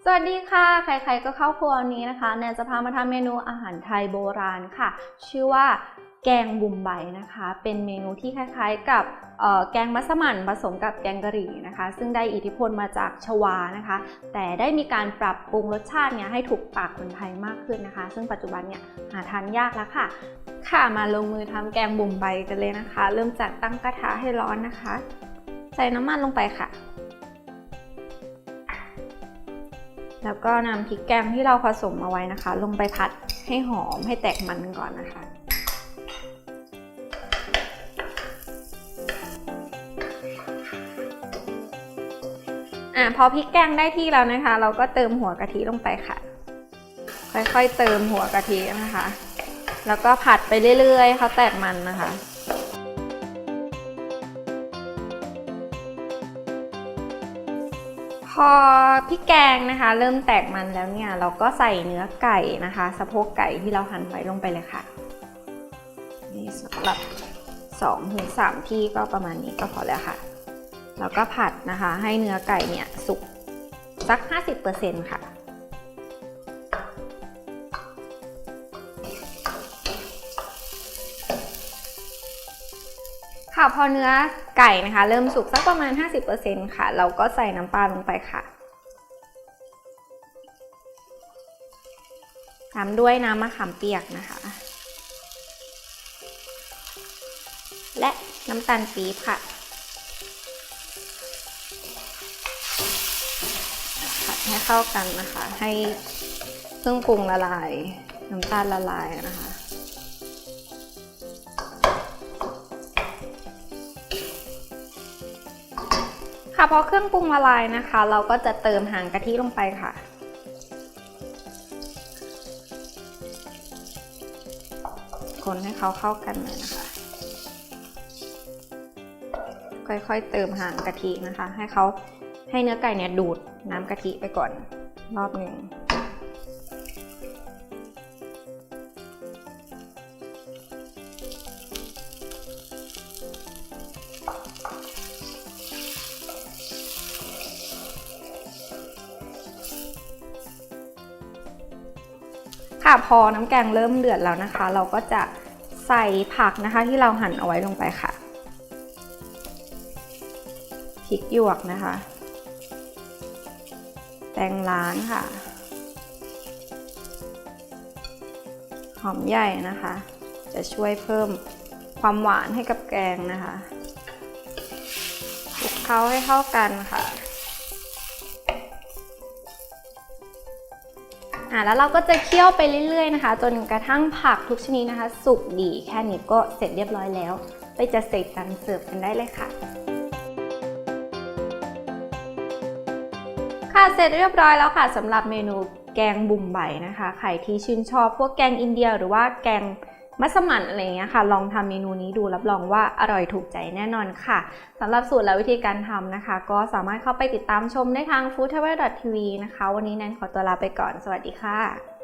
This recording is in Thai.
สวัสดีค่ะใครๆก็เข้าครัววันนี้นะคะแนนจะพามาทำเมนูอาหารไทยโบราณค่ะชื่อว่าแกงบุ่มใบนะคะเป็นเมนูที่คล้ายๆกับแกงมัสมั่นผสมกับแกงกะหรี่นะคะซึ่งได้อิทธิพลมาจากชวานะคะแต่ได้มีการปรับปรุงรสชาติเนี่ยให้ถูกปากคนไทยมากขึ้นนะคะซึ่งปัจจุบันเนี่ยหาทานยากแล้วค่ะมาลงมือทำแกงบุ่มใบกันเลยนะคะเริ่มจากตั้งกระทะให้ร้อนนะคะใส่น้ำมันลงไปค่ะแล้วก็นำพริกแกงที่เราผสมเอาไว้นะคะลงไปผัดให้หอมให้แตกมันก่อนนะคะพอพริกแกงได้ที่แล้วนะคะเราก็เติมหัวกะทิลงไปค่ะค่อยๆเติมหัวกะทินะคะแล้วก็ผัดไปเรื่อยๆเขาแตกมันนะคะพอพริกแกงนะคะเริ่มแตกมันแล้วเนี่ยเราก็ใส่เนื้อไก่นะคะสะโพกไก่ที่เราหั่นไว้ลงไปเลยค่ะนี่สำหรับ 2-3 ที่ก็ประมาณนี้ก็พอแล้วค่ะแล้วก็ผัดนะคะให้เนื้อไก่เนี่ยสุกสัก 50% ค่ะพอเนื้อไก่นะคะเริ่มสุกสักประมาณ 50% ค่ะเราก็ใส่น้ำปลาลงไปค่ะตามด้วยน้ำมะขามเปียกนะคะและน้ำตาลปี๊บค่ะผัดให้เข้ากันนะคะให้เครื่องปรุงละลายน้ำตาลละลายนะคะพอเครื่องปรุงละลายนะคะเราก็จะเติมหางกะทิลงไปค่ะคนให้เขาเข้ากันเลยนะคะค่อยๆเติมหางกะทินะคะให้เนื้อไก่เนี่ยดูดน้ำกะทิไปก่อนรอบหนึ่งพอน้ำแกงเริ่มเดือดแล้วนะคะเราก็จะใส่ผักนะคะที่เราหั่นเอาไว้ลงไปค่ะพริกหยวกนะคะแตงล้านค่ะหอมใหญ่นะคะจะช่วยเพิ่มความหวานให้กับแกงนะคะคลุกเคล้าให้เข้ากันค่ะแล้วเราก็จะเคี่ยวไปเรื่อยๆนะคะจนกระทั่งผักทุกชนิดนะคะสุกดีแค่นี้ก็เสร็จเรียบร้อยแล้วไปจะเสร็จกันเสิร์ฟกันได้เลยค่ะเสร็จเรียบร้อยแล้วค่ะสำหรับเมนูแกงบุ่มใบนะคะใครที่ชื่นชอบพวกแกงอินเดียหรือว่าแกงมัสมั่นอะไรเงี้ยค่ะลองทำเมนูนี้ดูรับรองว่าอร่อยถูกใจแน่นอนค่ะสำหรับสูตรและวิธีการทำนะคะก็สามารถเข้าไปติดตามชมได้ทาง foodtravel.tv นะคะวันนี้แนนขอตัวลาไปก่อนสวัสดีค่ะ